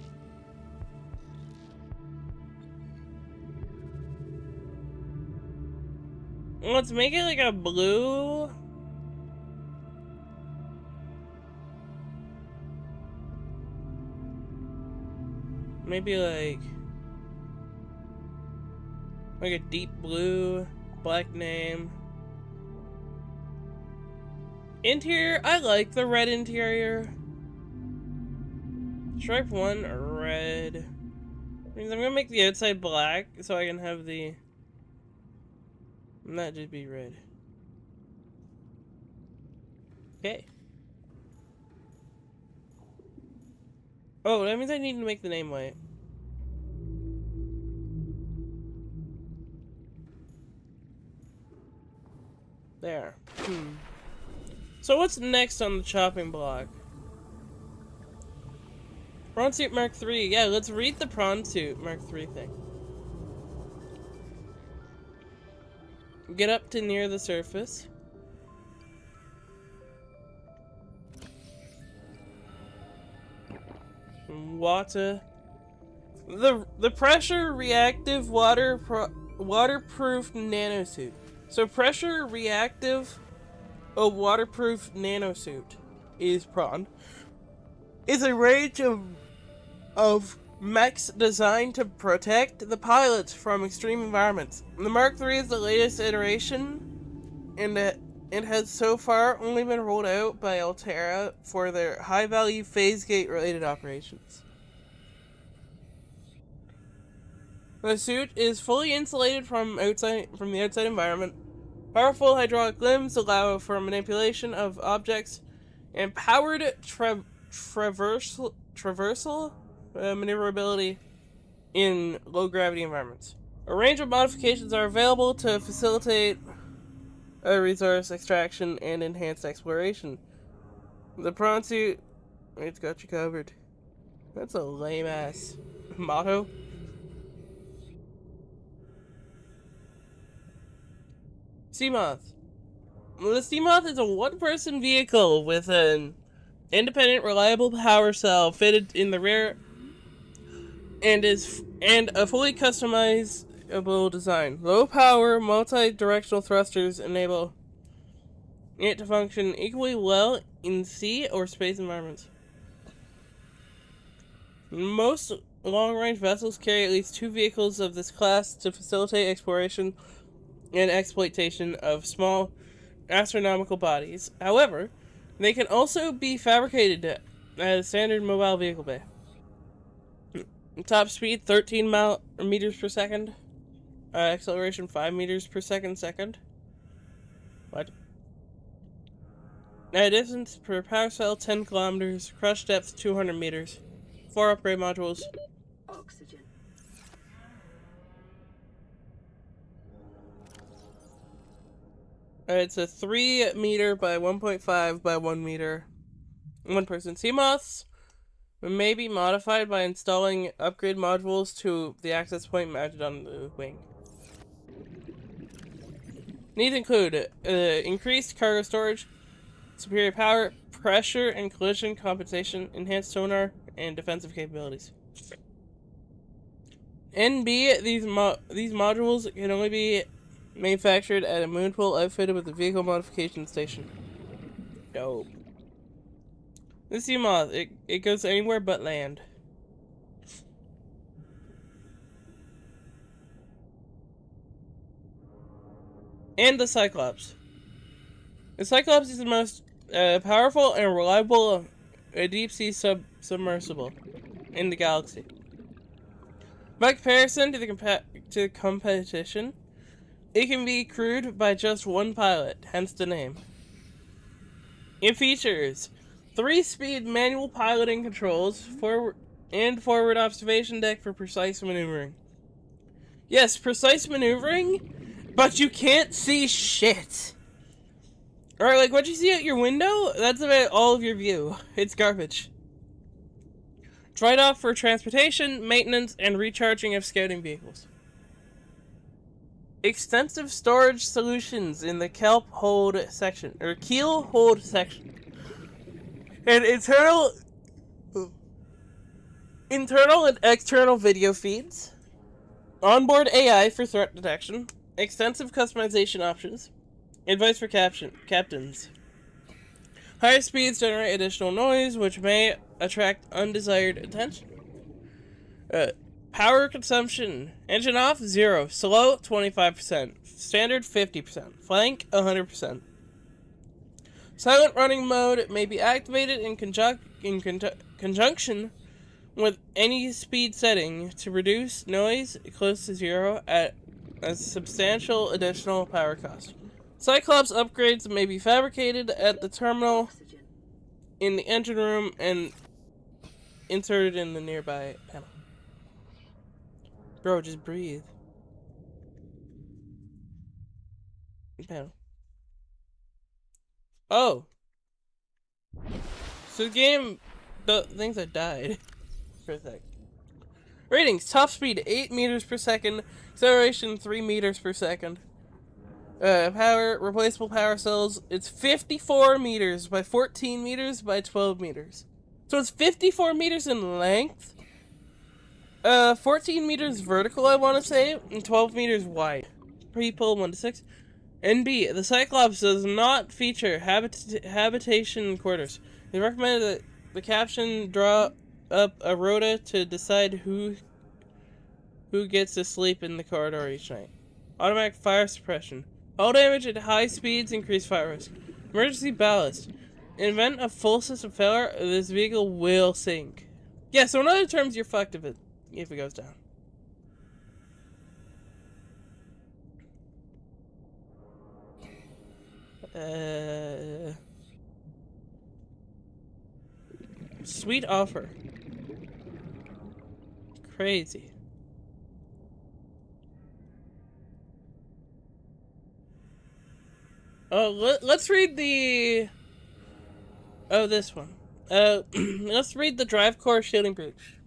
Let's make it like a blue. Maybe like a deep blue, black name. Interior, I like the red interior. Stripe 1, red. Means I'm gonna make the outside black so I can have the... That just be red. Okay. Oh, that means I need to make the name white. There. So what's next on the chopping block? Prawn Suit Mark III. Yeah, let's read the Prawn Suit Mark III thing. Get up to near the surface. Water. The pressure reactive waterproof nanosuit. So pressure reactive waterproof nanosuit is prawn. Is a range of mechs designed to protect the pilots from extreme environments. The Mark III is the latest iteration, and it has so far only been rolled out by Altera for their high-value phase gate-related operations. The suit is fully insulated from the outside environment. Powerful hydraulic limbs allow for manipulation of objects, and powered traversal maneuverability in low-gravity environments. A range of modifications are available to facilitate resource extraction and enhanced exploration. The prawn suit, it's got you covered. That's a lame-ass motto. Seamoth. The Seamoth is a one-person vehicle with an independent, reliable power cell fitted in the rear, and a fully customizable design. Low-power, multi-directional thrusters enable it to function equally well in sea or space environments. Most long-range vessels carry at least 2 vehicles of this class to facilitate exploration and exploitation of small astronomical bodies. However, they can also be fabricated at a standard mobile vehicle bay. Top speed 13 meters per second. Acceleration 5 meters per second. What? Distance per power cell 10 kilometers. Crush depth 200 meters. 4 upgrade modules. Oxygen. It's a 3 meter by 1.5 by 1 meter. 1 person. Seamoths may be modified by installing upgrade modules to the access point mounted on the wing. Needs include increased cargo storage, superior power, pressure and collision compensation, enhanced sonar, and defensive capabilities. NB, these modules can only be manufactured at a moonpool outfitted with a vehicle modification station. Dope. The sea moth, it goes anywhere but land. And the Cyclops. The Cyclops is the most powerful and reliable deep-sea submersible in the galaxy. By comparison to the competition, it can be crewed by just one pilot, hence the name. It features 3-speed manual piloting controls, forward observation deck for precise maneuvering. Yes, precise maneuvering, but you can't see shit. Or like what you see out your window, that's about all of your view. It's garbage. Dried off for transportation, maintenance, and recharging of scouting vehicles. Extensive storage solutions in the keel hold section. And internal and external video feeds. Onboard AI for threat detection. Extensive customization options. Advice for captains. Higher speeds generate additional noise, which may attract undesired attention. Power consumption. Engine off, 0. Slow, 25%. Standard, 50%. Flank, 100%. Silent running mode may be activated in conjunction with any speed setting to reduce noise close to 0 at a substantial additional power cost. Cyclops upgrades may be fabricated at the terminal in the engine room and inserted in the nearby panel. Bro, just breathe. Panel. Oh. So the game, the things that died for a sec. Ratings: top speed 8 meters per second, acceleration 3 meters per second. Power, replaceable power cells, it's 54 meters by 14 meters by 12 meters. So it's 54 meters in length, 14 meters vertical, I want to say, and 12 meters wide. Pre-pull 1 to 6. And B, the Cyclops does not feature habitation quarters. They recommend that the caption draw up a rota to decide who gets to sleep in the corridor each night. Automatic fire suppression. All damage at high speeds increase fire risk. Emergency ballast. In event of full system failure, this vehicle will sink. Yeah, so in other terms, you're fucked if it goes down. Sweet offer. Crazy. Oh, let's read the... Oh, this one. Let's read the drive core shielding breach.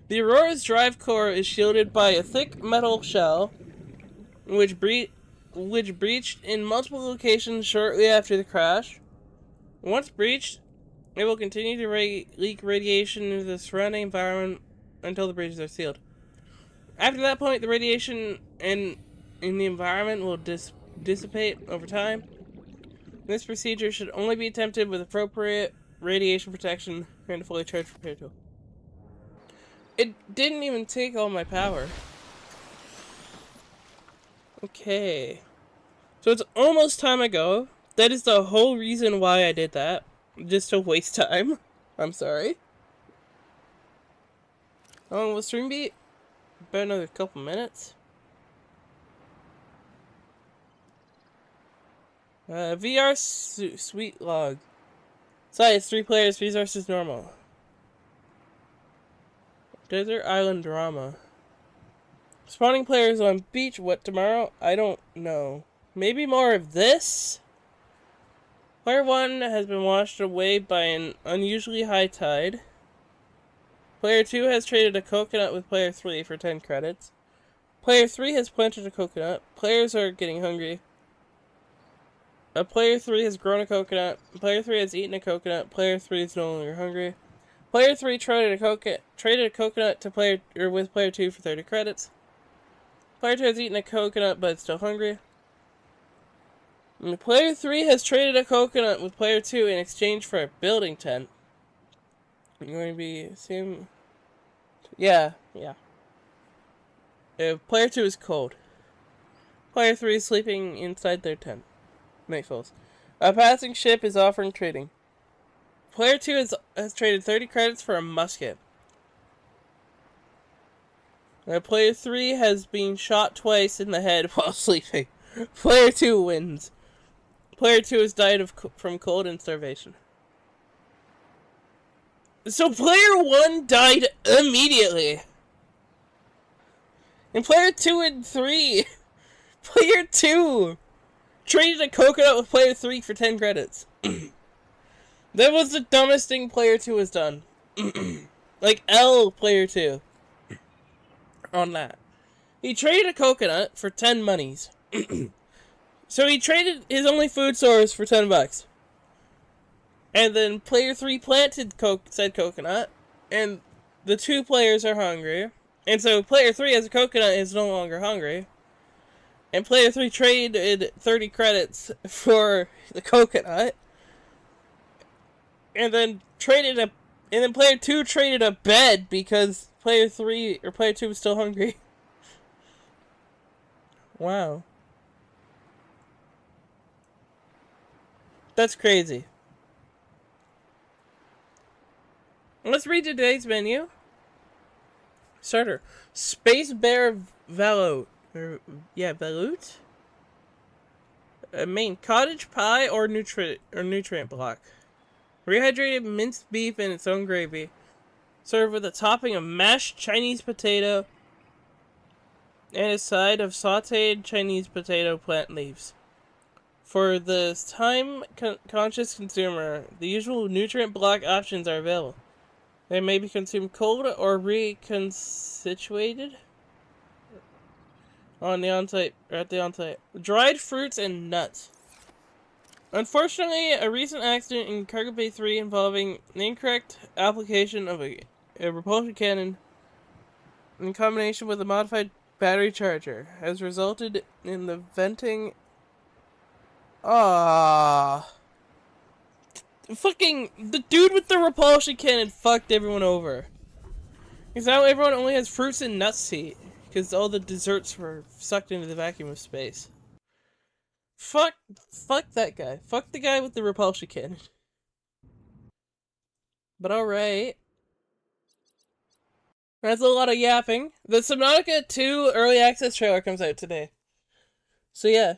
The Aurora's drive core is shielded by a thick metal shell, which breached in multiple locations shortly after the crash. Once breached, it will continue to leak radiation into the surrounding environment until the breaches are sealed. After that point, the radiation in the environment will dissipate over time. This procedure should only be attempted with appropriate radiation protection and a fully charged repair tool. It didn't even take all my power. Okay. So it's almost time I go. That is the whole reason why I did that. Just to waste time. I'm sorry. How long will the stream be? About another couple minutes. VR sweet log. Size 3 players, resources normal. Desert Island drama. Spawning players on beach. What tomorrow? I don't know. Maybe more of this? Player 1 has been washed away by an unusually high tide. Player 2 has traded a coconut with Player 3 for 10 credits. Player 3 has planted a coconut. Players are getting hungry. Player 3 has grown a coconut. Player 3 has eaten a coconut. Player 3 is no longer hungry. Player 3 traded a coconut to with Player 2 for 30 credits. Player 2 has eaten a coconut but is still hungry. And Player 3 has traded a coconut with Player 2 in exchange for a building tent. I'm going to be assume. Yeah. Player 2 is cold. Player 3 is sleeping inside their tent. Make false. A passing ship is offering trading. Player 2 has traded 30 credits for a musket. Player 3 has been shot twice in the head while sleeping. Player 2 wins. Player 2 has died from cold and starvation. So Player 1 died immediately. And Player 2 and 3. Player 2 traded a coconut with Player 3 for 10 credits. That was the dumbest thing Player 2 has done. Like L Player 2. On that. He traded a coconut for 10 monies. So he traded his only food source for $10. And then Player 3 planted said coconut. And the two players are hungry. And so Player 3 as a coconut is no longer hungry. And Player 3 traded 30 credits for the coconut. And then Player 2 traded a bed because Player 3 or Player 2 was still hungry. Wow. That's crazy. Let's read today's menu. Starter. Space Bear Veloute. Veloute? Main. Cottage pie or nutrient block. Rehydrated minced beef in its own gravy. Served with a topping of mashed Chinese potato and a side of sauteed Chinese potato plant leaves. For the time-conscious consumer, the usual nutrient block options are available. They may be consumed cold or reconstituted at the on-site. Dried fruits and nuts. Unfortunately, a recent accident in Cargo Bay 3 involving the incorrect application of a repulsion cannon in combination with a modified battery charger has resulted in the venting. Fucking the dude with the repulsion cannon fucked everyone over. Because now everyone only has fruits and nuts to eat. Because all the desserts were sucked into the vacuum of space. Fuck that guy. Fuck the guy with the repulsion cannon. But alright. That's a lot of yapping. The Subanutica 2 early access trailer comes out today. So yeah.